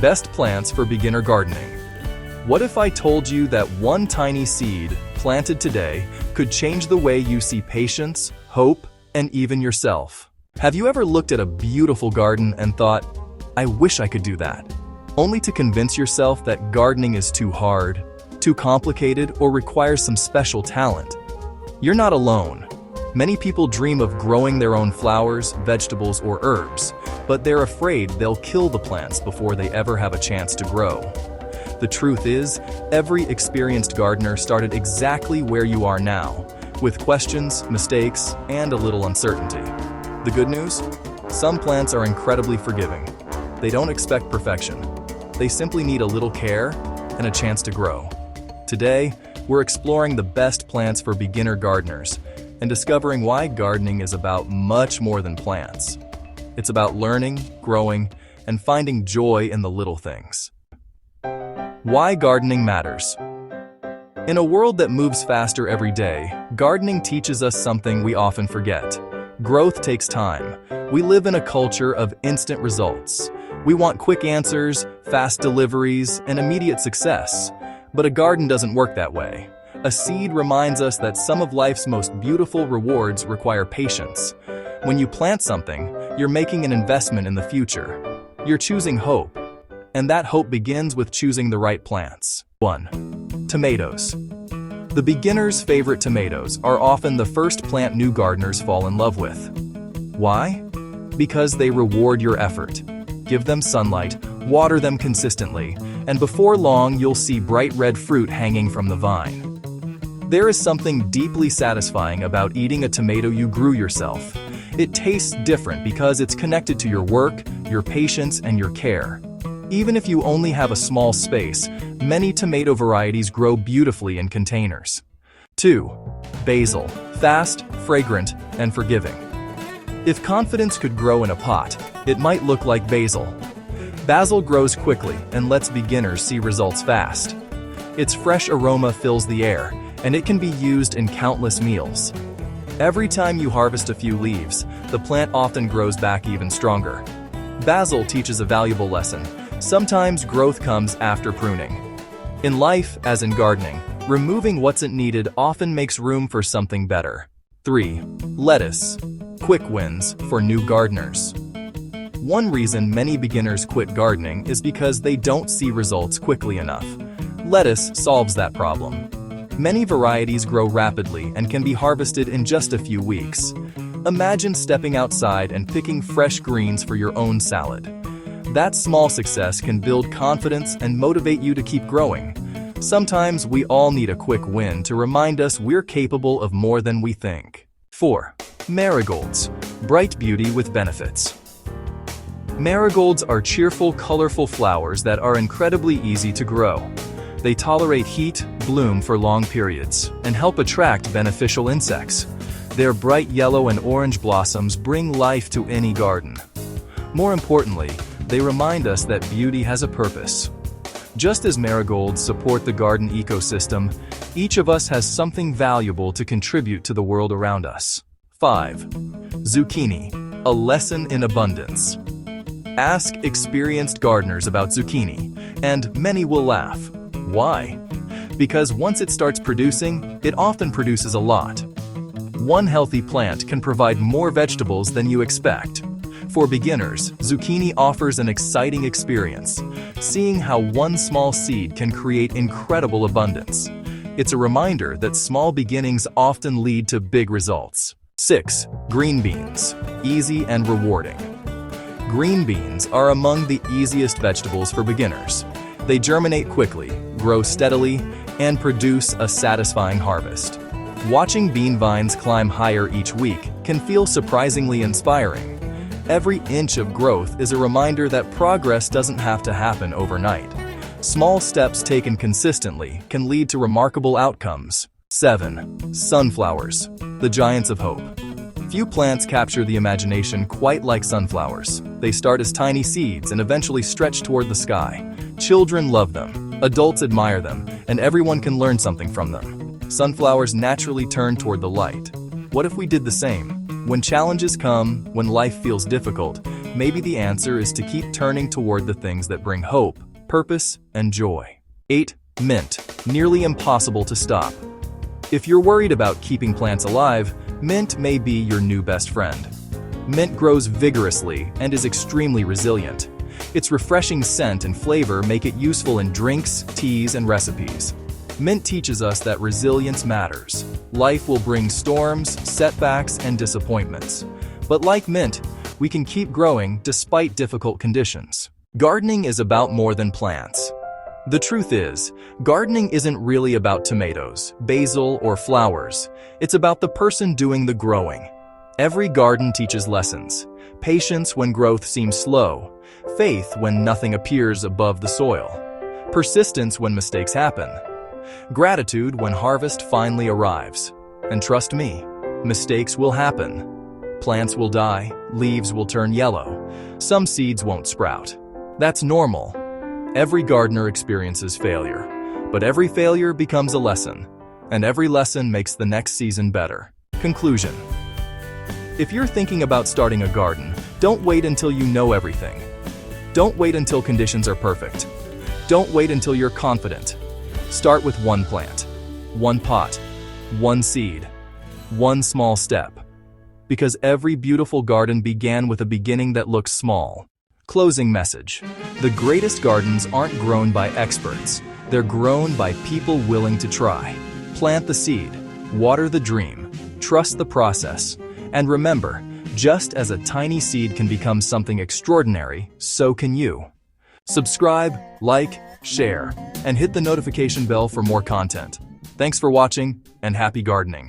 Best plants for beginner gardening. What if I told you that one tiny seed planted today could change the way you see patience, hope, and even yourself? Have you ever looked at a beautiful garden and thought, I wish I could do that, only to convince yourself that gardening is too hard, too complicated, or requires some special talent? You're not alone. Many people dream of growing their own flowers, vegetables, or herbs, but they're afraid they'll kill the plants before they ever have a chance to grow. The truth is, every experienced gardener started exactly where you are now, with questions, mistakes, and a little uncertainty. The good news? Some plants are incredibly forgiving. They don't expect perfection. They simply need a little care and a chance to grow. Today, we're exploring the best plants for beginner gardeners and discovering why gardening is about much more than plants. It's about learning, growing, and finding joy in the little things. Why gardening matters. In a world that moves faster every day, gardening teaches us something we often forget. Growth takes time. We live in a culture of instant results. We want quick answers, fast deliveries, and immediate success. But a garden doesn't work that way. A seed reminds us that some of life's most beautiful rewards require patience. When you plant something, you're making an investment in the future. You're choosing hope. And that hope begins with choosing the right plants. 1. Tomatoes. The beginner's favorite tomatoes are often the first plant new gardeners fall in love with. Why? Because they reward your effort. Give them sunlight, water them consistently, and before long you'll see bright red fruit hanging from the vine. There is something deeply satisfying about eating a tomato you grew yourself. It tastes different because it's connected to your work, your patience, and your care. Even if you only have a small space, many tomato varieties grow beautifully in containers. 2. Basil. Fast, fragrant, and forgiving. If confidence could grow in a pot, it might look like basil. Basil grows quickly and lets beginners see results fast. Its fresh aroma fills the air, and it can be used in countless meals. Every time you harvest a few leaves, the plant often grows back even stronger. Basil teaches a valuable lesson. Sometimes growth comes after pruning. In life, as in gardening, removing what's not needed often makes room for something better. 3. Lettuce. Quick wins for new gardeners. One reason many beginners quit gardening is because they don't see results quickly enough. Lettuce solves that problem. Many varieties grow rapidly and can be harvested in just a few weeks. Imagine stepping outside and picking fresh greens for your own salad. That small success can build confidence and motivate you to keep growing. Sometimes we all need a quick win to remind us we're capable of more than we think. 4. Marigolds. Bright beauty with benefits. Marigolds are cheerful, colorful flowers that are incredibly easy to grow. They tolerate heat, bloom for long periods, and help attract beneficial insects. Their bright yellow and orange blossoms bring life to any garden. More importantly, they remind us that beauty has a purpose. Just as marigolds support the garden ecosystem, each of us has something valuable to contribute to the world around us. 5. Zucchini. A lesson in abundance. Ask experienced gardeners about zucchini, and many will laugh. Why? Because once it starts producing, it often produces a lot. One healthy plant can provide more vegetables than you expect. For beginners, zucchini offers an exciting experience, seeing how one small seed can create incredible abundance. It's a reminder that small beginnings often lead to big results. 6. Green beans. Easy and rewarding. Green beans are among the easiest vegetables for beginners. They germinate quickly, grow steadily, and produce a satisfying harvest. Watching bean vines climb higher each week can feel surprisingly inspiring. Every inch of growth is a reminder that progress doesn't have to happen overnight. Small steps taken consistently can lead to remarkable outcomes. 7. Sunflowers. The giants of hope. Few plants capture the imagination quite like sunflowers. They start as tiny seeds and eventually stretch toward the sky. Children love them, adults admire them, and everyone can learn something from them. Sunflowers naturally turn toward the light. What if we did the same? When challenges come, when life feels difficult, maybe the answer is to keep turning toward the things that bring hope, purpose, and joy. 8. Mint. Nearly impossible to stop. If you're worried about keeping plants alive, mint may be your new best friend. Mint grows vigorously and is extremely resilient. Its refreshing scent and flavor make it useful in drinks, teas, and recipes. Mint teaches us that resilience matters. Life will bring storms, setbacks, and disappointments. But like mint, we can keep growing despite difficult conditions. Gardening is about more than plants. The truth is, gardening isn't really about tomatoes, basil, or flowers. It's about the person doing the growing. Every garden teaches lessons: patience when growth seems slow, faith when nothing appears above the soil, persistence when mistakes happen, gratitude when harvest finally arrives. And trust me, mistakes will happen. Plants will die, leaves will turn yellow, some seeds won't sprout. That's normal. Every gardener experiences failure, but every failure becomes a lesson, and every lesson makes the next season better. Conclusion. If you're thinking about starting a garden, don't wait until you know everything. Don't wait until conditions are perfect. Don't wait until you're confident. Start with one plant, one pot, one seed, one small step. Because every beautiful garden began with a beginning that looks small. Closing message. The greatest gardens aren't grown by experts. They're grown by people willing to try. Plant the seed, water the dream, trust the process. And remember, just as a tiny seed can become something extraordinary, so can you. Subscribe, like, share, and hit the notification bell for more content. Thanks for watching, and happy gardening.